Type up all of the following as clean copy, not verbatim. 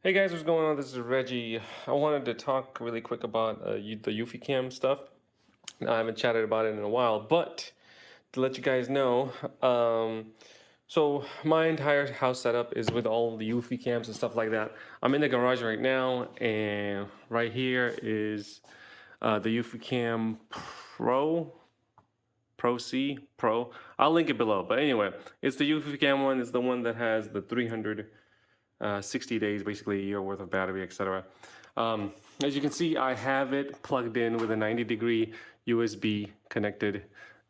Hey guys, what's going on? This is Reggie. I wanted to talk really quick about the EufyCam stuff. I haven't chatted about it in a while, but to let you guys know, so my entire house setup is with all the EufyCams and stuff like that. I'm in the garage right now, and right here is the EufyCam Pro C Pro. I'll link it below, but anyway, it's the EufyCam one. It's the one that has the 360 days, basically a year worth of battery, etc. As you can see, I have it plugged in with a 90-degree USB connected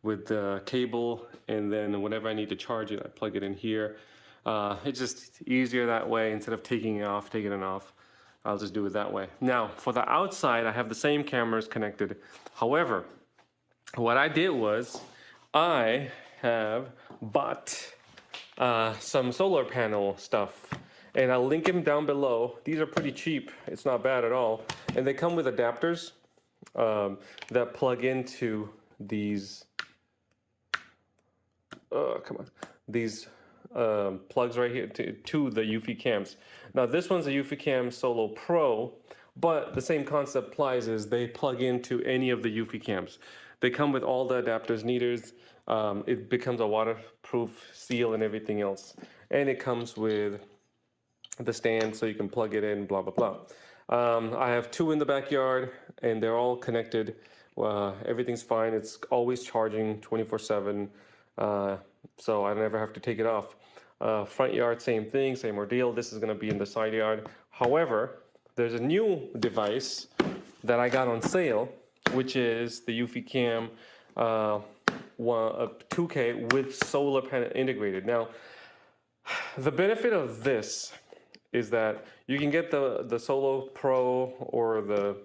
with the cable, and then whenever I need to charge it, I plug it in here. It's just easier that way. Instead of taking it off, I'll just do it that way. Now, for the outside, I have the same cameras connected. However, what I did was I have bought some solar panel stuff, and I'll link them down below. These are pretty cheap. It's not bad at all, and they come with adapters that plug into these. These plugs right here to the Eufy cams. Now this one's a EufyCam Solo Pro, but the same concept applies. Is they plug into any of the Eufy cams. They come with all the adapters needed. It becomes a waterproof seal and everything else, and it comes with the stand so you can plug it in, blah blah blah. I have two in the backyard, and they're all connected. Everything's fine. It's always charging 24/7, so I never have to take it off. Front yard, same thing, same ordeal. This is going to be in the side yard. However, there's a new device that I got on sale, which is the EufyCam 2K with solar panel integrated. Now, the benefit of this is that you can get the Solo Pro or the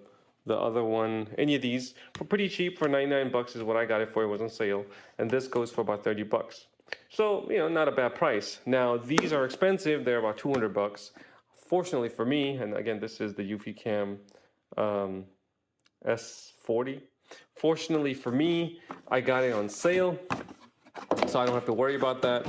other one, any of these, for pretty cheap. For 99 bucks is what I got it for. It was on sale, and this goes for about 30 bucks. So, not a bad price. Now, these are expensive. They're about 200 bucks. Fortunately for me, and again, this is the EufyCam S40. Fortunately for me, I got it on sale, so I don't have to worry about that.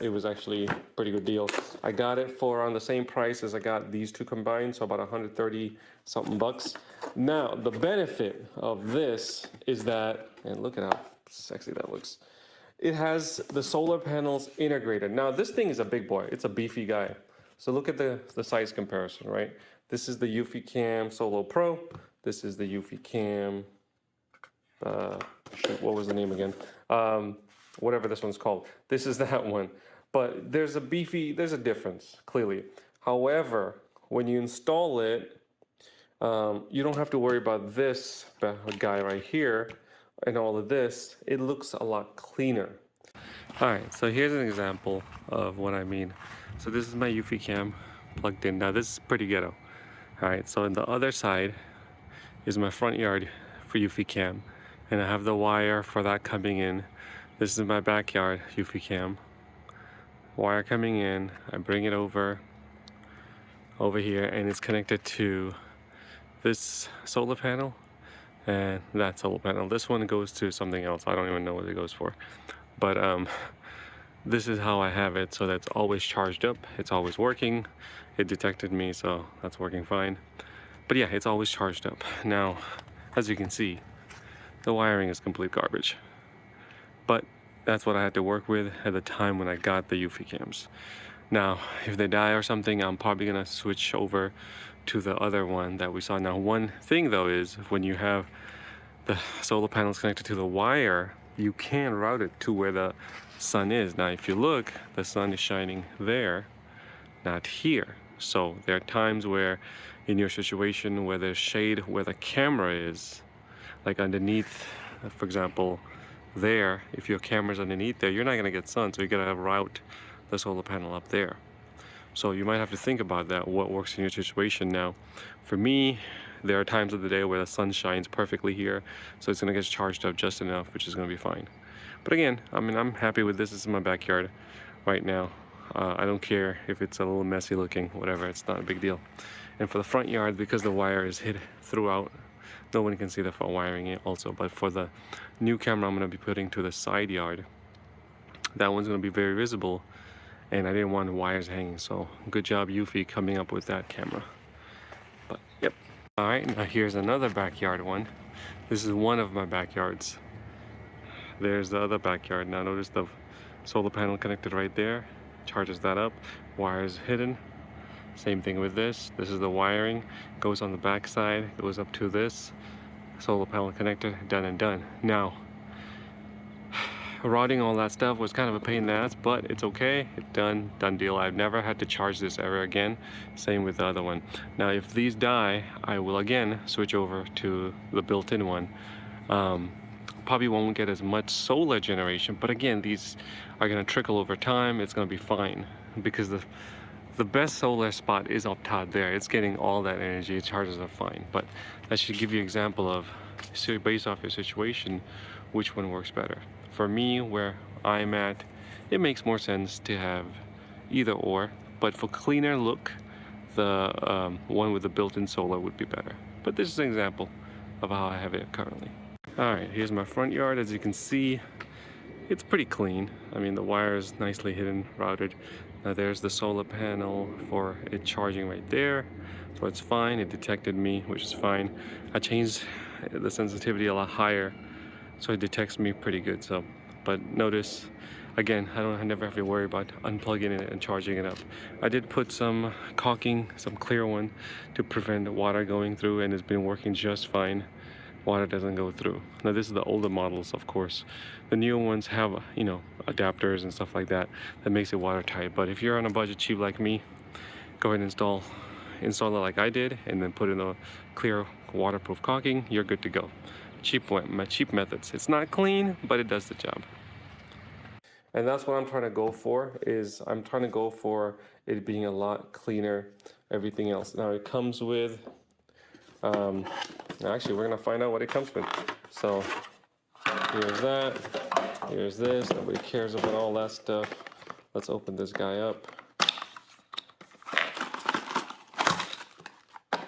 It was actually a pretty good deal. I got it for around the same price as I got these two combined, so about 130 something bucks. Now, the benefit of this is that, and look at how sexy that looks. It has the solar panels integrated. Now, this thing is a big boy. It's a beefy guy. So look at the size comparison, right? This is the EufyCam Solo Pro. This is the EufyCam, what was the name again? Whatever this one's called. This is that one. But there's a difference, clearly. However, when you install it, you don't have to worry about this guy right here and all of this. It looks a lot cleaner. All right, so here's an example of what I mean. So this is my EufyCam plugged in. Now this is pretty ghetto. All right, so on the other side is my front yard for EufyCam, and I have the wire for that coming in. This is my backyard EufyCam. Wire coming in, I bring it over here, and it's connected to this solar panel and that solar panel. This one goes to something else. I don't even know what it goes for. But this is how I have it, so that's always charged up. It's always working. It detected me, so that's working fine. But yeah, it's always charged up. Now, as you can see, the wiring is complete garbage. But that's what I had to work with at the time when I got the EufyCams. Now, if they die or something, I'm probably gonna switch over to the other one that we saw. Now, one thing though is when you have the solar panels connected to the wire, you can route it to where the sun is. Now, if you look, the sun is shining there, not here. So there are times where in your situation where there's shade where the camera is, like underneath, for example, there, if your camera's underneath there, you're not gonna get sun, so you gotta route the solar panel up there. So you might have to think about that, what works in your situation. Now, for me, there are times of the day where the sun shines perfectly here, so it's gonna get charged up just enough, which is gonna be fine. But again, I mean, I'm happy with this. This is my backyard right now. I don't care if it's a little messy looking, whatever, it's not a big deal. And for the front yard, because the wire is hid throughout, no one can see the front wiring also. But for the new camera I'm gonna be putting to the side yard, that one's gonna be very visible. and I didn't want wires hanging. So good job, Eufy, coming up with that camera. But yep. All right, now here's another backyard one. This is one of my backyards. There's the other backyard. Now notice the solar panel connected right there. Charges that up. Wires hidden. Same thing with this. This is the wiring. Goes on the back side. Goes up to this solar panel connector. Done and done. Now, routing all that stuff was kind of a pain in the ass, but it's okay. It's done deal. I've never had to charge this ever again. Same with the other one. Now, if these die, I will again switch over to the built-in one. Probably won't get as much solar generation, but again, these are going to trickle over time. It's going to be fine because the best solar spot is up top there. It's getting all that energy. Its charges are fine, but that should give you an example of, based off your situation, which one works better. For me, where I'm at, it makes more sense to have either or, but for cleaner look, the one with the built-in solar would be better. But this is an example of how I have it currently. All right, here's my front yard. As you can see, it's pretty clean. I mean, the wire is nicely hidden, routed. Now there's the solar panel for it charging right there. So it's fine, it detected me, which is fine. I changed the sensitivity a lot higher, so it detects me pretty good. So, but notice, again, I never have to worry about unplugging it and charging it up. I did put some caulking, some clear one, to prevent water going through, and it's been working just fine. Water doesn't go through. Now this is the older models, of course. The newer ones have, you know, adapters and stuff like that that makes it watertight. But if you're on a budget cheap like me, go ahead and install it like I did, and then put in a clear waterproof caulking. You're good to go. Cheap methods. It's not clean, but it does the job. And that's what I'm trying to go for. I'm trying to go for it being a lot cleaner. Everything else. Now it comes with. Actually, we're gonna find out what it comes with. So here's that, here's this. Nobody cares about all that stuff. Let's open this guy up.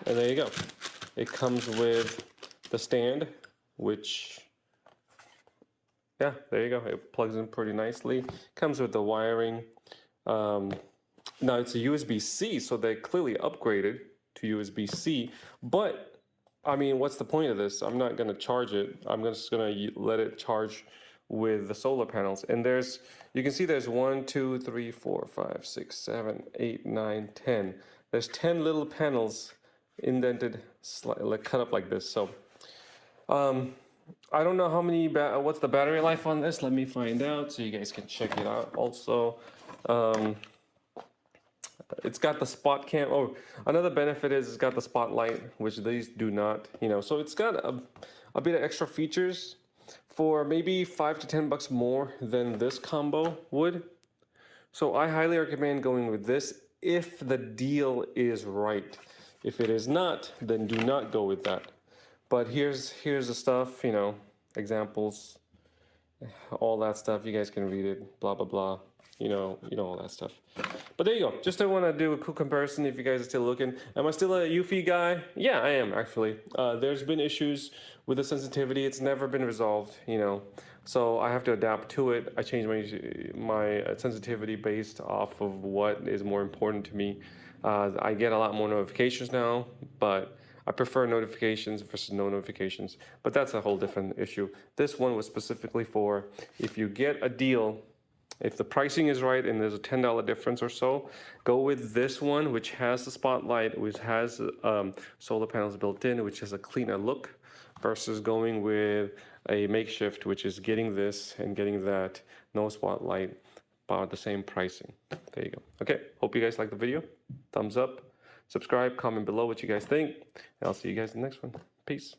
And there you go. It comes with the stand, which, yeah, there you go. It plugs in pretty nicely. Comes with the wiring. Now it's a USB-C, so they clearly upgraded to USB-C, but I mean, what's the point of this? I'm not going to charge it. I'm just going to let it charge with the solar panels. And you can see there's 1, 2, 3, 4, 5, 6, 7, 8, 9, 10. There's 10 little panels indented, like cut up like this. So I don't know how many, what's the battery life on this? Let me find out so you guys can check it out also. It's got the spot cam. Oh, another benefit is it's got the spotlight, which these do not, you know. So it's got a bit of extra features for maybe $5 to $10 more than this combo would. So I highly recommend going with this if the deal is right. If it is not, then do not go with that. But here's the stuff, you know, examples, all that stuff. You guys can read it, blah, blah, blah. You know all that stuff. But there you go. Just I want to do a cool comparison if you guys are still looking. Am I still a Eufy guy? Yeah, I am actually. There's been issues with the sensitivity. It's never been resolved, you know. So I have to adapt to it. I change my sensitivity based off of what is more important to me. I get a lot more notifications now, but I prefer notifications versus no notifications. But that's a whole different issue. This one was specifically for if you get a deal. If the pricing is right and there's a $10 difference or so, go with this one, which has the spotlight, which has solar panels built in, which has a cleaner look, versus going with a makeshift, which is getting this and getting that, no spotlight, about the same pricing. There you go. Okay, hope you guys liked the video. Thumbs up, subscribe, comment below what you guys think, and I'll see you guys in the next one. Peace.